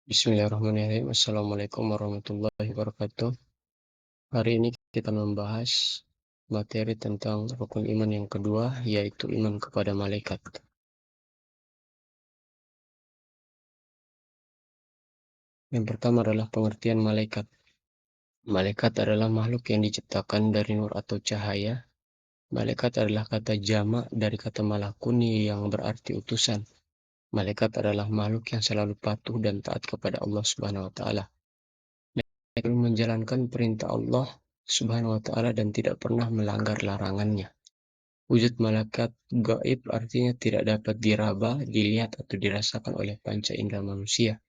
Bismillahirrahmanirrahim. Assalamualaikum warahmatullahi wabarakatuh. Hari ini kita membahas materi tentang rukun iman yang kedua, yaitu iman kepada malaikat. Yang pertama adalah pengertian malaikat. Malaikat adalah makhluk yang diciptakan dari nur atau cahaya. Malaikat adalah kata jamak dari kata malakuni yang berarti utusan. Malaikat adalah makhluk yang selalu patuh dan taat kepada Allah Subhanahu wa taala. Mereka menjalankan perintah Allah Subhanahu wa taala dan tidak pernah melanggar larangannya. Wujud malaikat gaib artinya tidak dapat diraba, dilihat, atau dirasakan oleh panca indera manusia.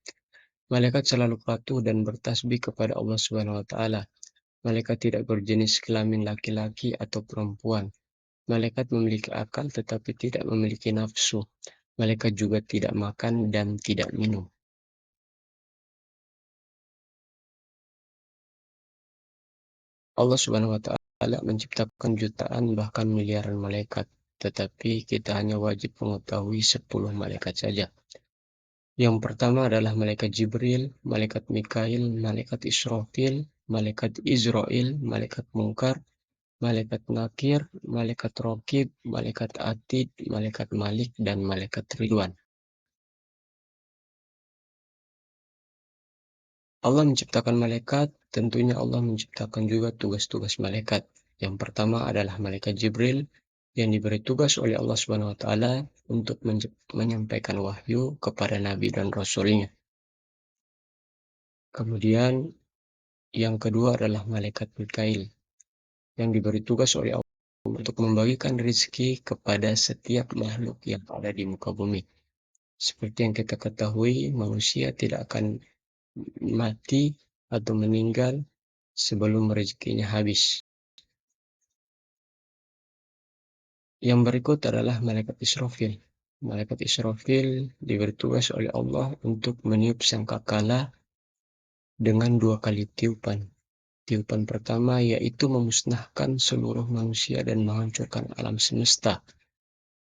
Malaikat selalu patuh dan bertasbih kepada Allah Subhanahu wa taala. Malaikat tidak berjenis kelamin laki-laki atau perempuan. Malaikat memiliki akal tetapi tidak memiliki nafsu. Malaikat juga tidak makan dan tidak minum. Allah Subhanahu wa taala menciptakan jutaan bahkan miliaran malaikat, tetapi kita hanya wajib mengetahui 10 malaikat saja. Yang pertama adalah malaikat Jibril, malaikat Mikail, malaikat Israfil, malaikat Izrail, malaikat Mungkar, malaikat Nakir, malaikat Rokib, malaikat Atid, malaikat Malik, dan malaikat Ridwan. Allah menciptakan malaikat, tentunya Allah menciptakan juga tugas-tugas malaikat. Yang pertama adalah malaikat Jibril yang diberi tugas oleh Allah Subhanahu wa taala untuk menyampaikan wahyu kepada nabi dan rasulnya. Kemudian yang kedua adalah malaikat Mikail yang diberi tugas oleh Allah untuk membagikan rezeki kepada setiap makhluk yang ada di muka bumi. Seperti yang kita ketahui, manusia tidak akan mati atau meninggal sebelum rezekinya habis. Yang berikut adalah malaikat Israfil. Malaikat Israfil diberi tugas oleh Allah untuk meniup sangkakala dengan 2 kali tiupan. Tiupan pertama yaitu memusnahkan seluruh manusia dan menghancurkan alam semesta.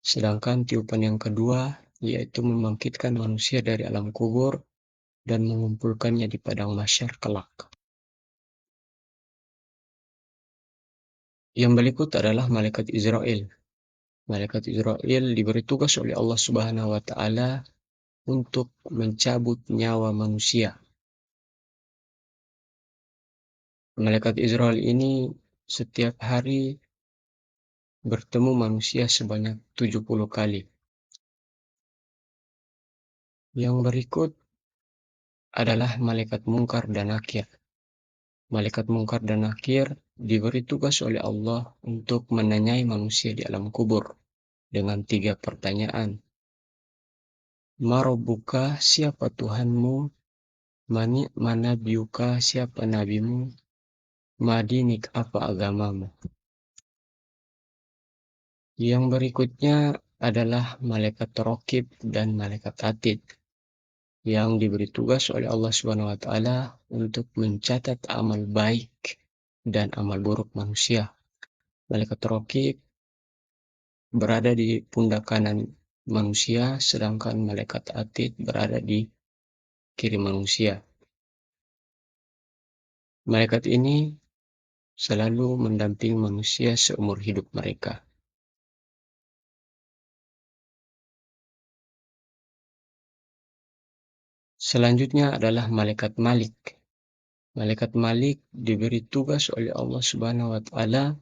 Sedangkan tiupan yang kedua yaitu membangkitkan manusia dari alam kubur dan mengumpulkannya di padang mahsyar kelak. Yang berikut adalah malaikat Israel. Malaikat Israel diberi tugas oleh Allah Subhanahu wa taala untuk mencabut nyawa manusia. Malaikat Israel ini setiap hari bertemu manusia sebanyak 70 kali. Yang berikut adalah malaikat Mungkar dan Nakir. Malaikat Mungkar dan Nakir diberi tugas oleh Allah untuk menanyai manusia di alam kubur dengan 3 pertanyaan. Marobuka, siapa Tuhanmu? Mana biuka, siapa nabimu? Madinik, apa agamamu? Yang berikutnya adalah malaikat Rokib dan malaikat Atid yang diberi tugas oleh Allah Subhanahu wa taala untuk mencatat amal baik dan amal buruk manusia. Malaikat Raqib berada di pundak kanan manusia, sedangkan malaikat Atid berada di kiri manusia. Malaikat ini selalu mendampingi manusia seumur hidup mereka. Selanjutnya adalah malaikat Malik. Malaikat Malik diberi tugas oleh Allah Subhanahu wa taala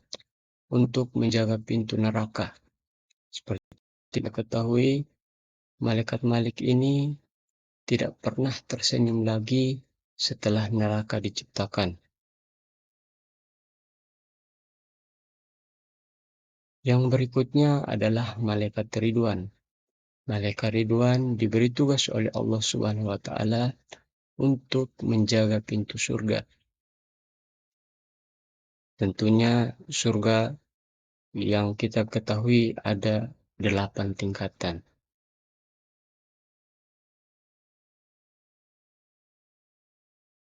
untuk menjaga pintu neraka. Seperti kita ketahui, malaikat Malik ini tidak pernah tersenyum lagi setelah neraka diciptakan. Yang berikutnya adalah malaikat Ridwan. Malaikat Ridwan diberi tugas oleh Allah Subhanahu wa taala untuk menjaga pintu surga. Tentunya surga yang kita ketahui ada 8 tingkatan.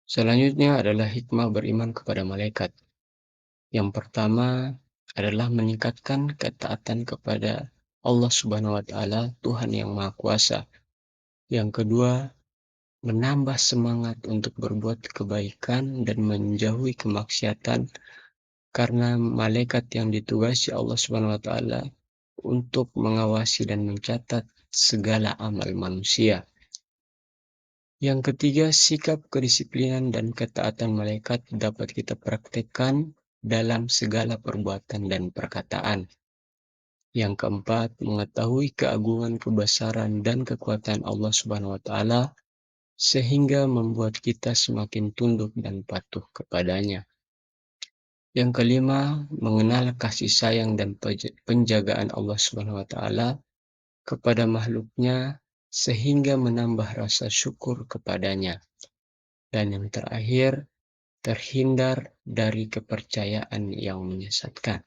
Selanjutnya adalah hikmah beriman kepada malaikat. Yang pertama adalah meningkatkan ketaatan kepada Allah Subhanahu wa taala, Tuhan yang Maha Kuasa. Yang kedua menambah semangat untuk berbuat kebaikan dan menjauhi kemaksiatan karena malaikat yang ditugasi Allah Subhanahu wa taala untuk mengawasi dan mencatat segala amal manusia. Yang ketiga, sikap kedisiplinan dan ketaatan malaikat dapat kita praktekkan dalam segala perbuatan dan perkataan. Yang keempat, mengetahui keagungan, kebesaran, dan kekuatan Allah Subhanahu wa taala sehingga membuat kita semakin tunduk dan patuh kepadanya. Yang kelima, mengenal kasih sayang dan penjagaan Allah Subhanahu wa taala kepada makhluknya sehingga menambah rasa syukur kepadanya. Dan yang terakhir, terhindar dari kepercayaan yang menyesatkan.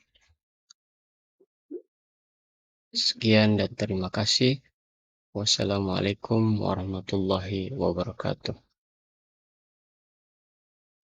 Sekian dan terima kasih. Wassalamualaikum warahmatullahi wabarakatuh.